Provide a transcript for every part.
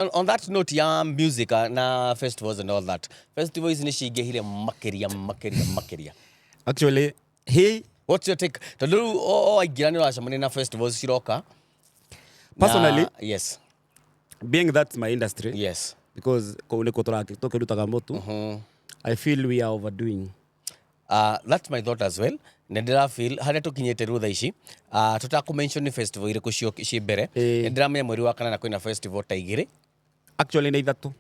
On that note, ya music na festivals and all that. Festivals ni shigehire makeria. Actually, hey, what's your take? Tadu aigirani washamani na festivals shiroka. Personally, yes. Being that's my industry. Yes. Because I feel we are overdoing. That's my thought as well. Nendera feel hada tukinyete rutha ici tutako mention ni festival ire kucio cimbere ndira menya mweri wa kana na kwina festival ta igire. Actually ni ithatu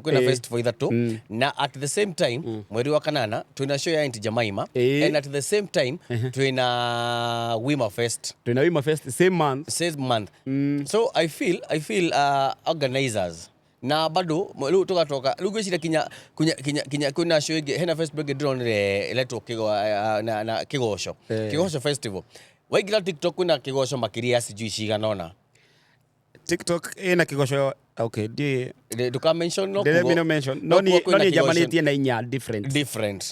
kwina festival ithatu na at the same time mweri wa kanana twina show ya Aunty Jemima and at the same time twina Wima Fest same month so I feel organizers na bado lu tukatoka lu gwicira kinya kuna show hena festival gedronire eletro na kigosho festival waigira TikTok kuna kigosho makiria sijui ciganona TikTok ina kigosho okay duka mention no ni jamanitie na inya different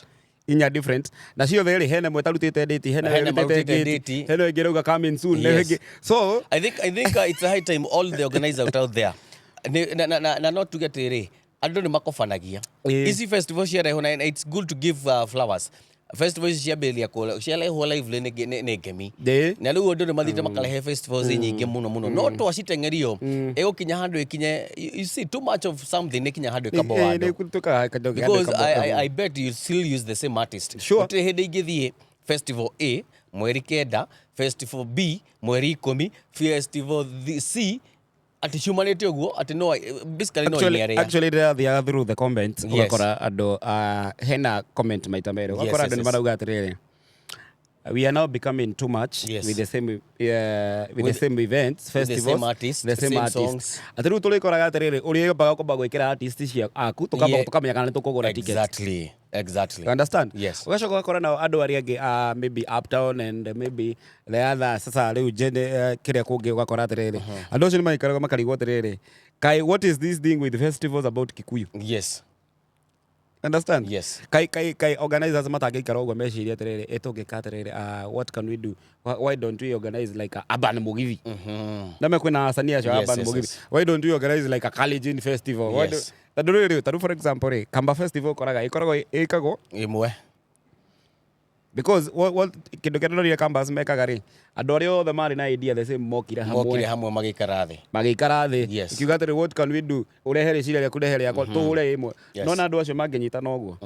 na cio theri hena mwetarutite date hena date hena ngirauga coming soon so I think it's a high time all the organizers out there na not to get ere andu ni makofanagia easy festival share hona it's good to give flowers festivals cia belia ko cia leho live ne gemi na riu andu ni mathite makalehe festivals nyingi muno no to acitengerio egukinya handu ikinye you see too much of something nekinya handu ikabo wado because I bet you still use the same artist sure hede igithie festival A mweri kenda festival B mweri 10 festival C ati humanity oguo ati no basically no area actually they are through the comments ukakora ando hena comment maita mere ukakora ando marauga atirere we are now becoming too much with the same the same events festivals the same artists atiru tulikoraga atirere uri baga ko bagwikira artists cia aku tukamenya kana tukugura tickets exactly you understand yes ugashoka ukakora na ando ari angi maybe uptown and maybe the other sasa riu jene kiria kungi ugakora atirere ando cio ni maikaraga makarigwo atirere kai what is this thing with festivals about Kikuyu yes understand yes kai organizers matangikara ugo meciria atirere etungika atirere what can we do why don't we organize like a urban mugithi na me kwina asania cio urban mugithi why don't we organize like a Kalenjin festival tadu for example Kamba festival koraga ikoragwo ikago imwe because what kindu kindu Kambas mekaga ri andu aria othe mari na idea the same mokire hamwe magikara thi ikiuga atiri what can we do urehere ciria riaku rehere yakwa ture imwe no na andu acio mangenyita na uguo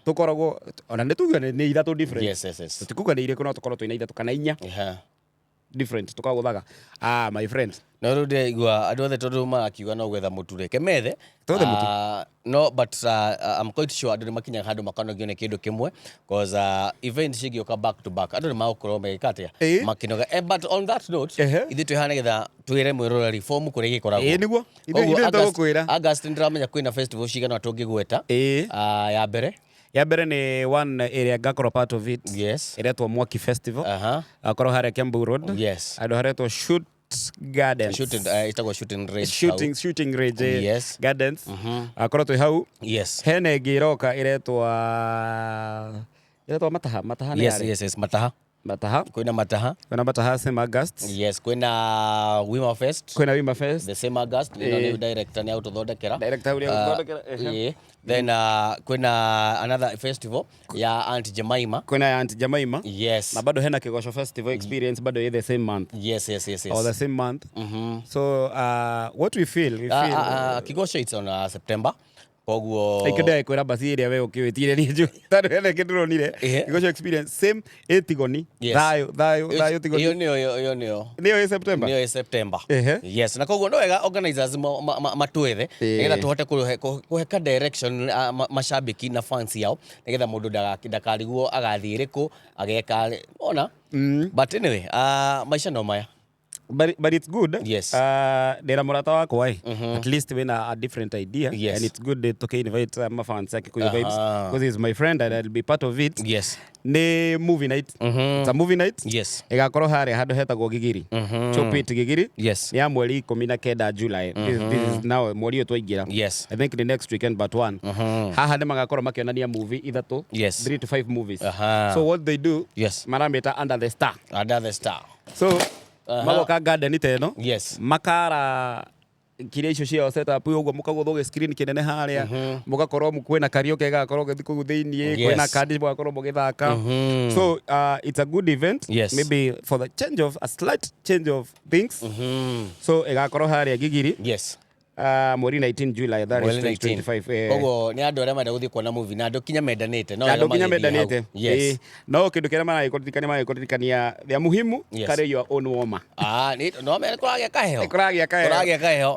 tukoragwo ona nituga ni ithatu different tukuga ni ire no tukorwo twina ithatu kana inya different tukaguthaga my friend no rude igwa andu othe tondu makiuga no gwetha mutureke methe no but I'm quite sure andu makinya handu makanogio ne kindu kimwe because event cigioka back to back andu magukorwo megikatia makinoga but on that note ithi twihana getha twire mwirora reform kuri gikoragwo niguo ithi tugukwira August ndiramenya kwina festival cigana tungigweta ya mbere ni one area ngakoro part of it iretwo Mwaki Festival akoro hare Kiambu Road andu haretwo Shoot Gardens itagwo shooting range gardens akoro twi hau hene ngiroka iretwo mataha mataha kwina mataha same August Wima Fest the same August ni director ni autothondekera then kwina another festival ya Aunty Jemima na bado hena kigosho festival experience bado the same month or the same month so what we feel kigosho it's on September koguo ikende kwira basi area we ukiwitire ni ju tano hene kinduronire kigosho experience same etigoni thayo tigoni iyo niyo September yes na koguo no wega organizers matwethe nigetha tuhote kuheka direction mashabiki na fans yao nigetha mundu ndakarigwo agathiriku ageka ona but anyway maisha no maya but it's good dera murata wako at least when a different idea and it's good to invite my fans like Kikuyu vibes because he's my friend and I'll be part of it ni movie night it's a movie night igakorwo hare handu hetagwo Gigiri Chopit Gigiri ni ya mweri 19 July this is now mweri uyu twaingira I think the next weekend but one haha ni magakorwo makionania movie ithatu 3 to 5 movies so what they do marameta under the star so magoka garden teno makara kiria icio cia setup uguo mukagutho screen kinene haria mugakorwo kwina karaoke gakorwo githiku thiini kwina kandi mugakorwo mugithaka so it's a good event maybe for the change of a slight change of things so igakorwo haria Gigiri mweri 19 July that is 2025 ogo ni andu aria menda guthii kuona movie na andu kinya mendanite no kindu kiria maraikoririkania vya muhimu carry your own warmer no me kuragia kaheo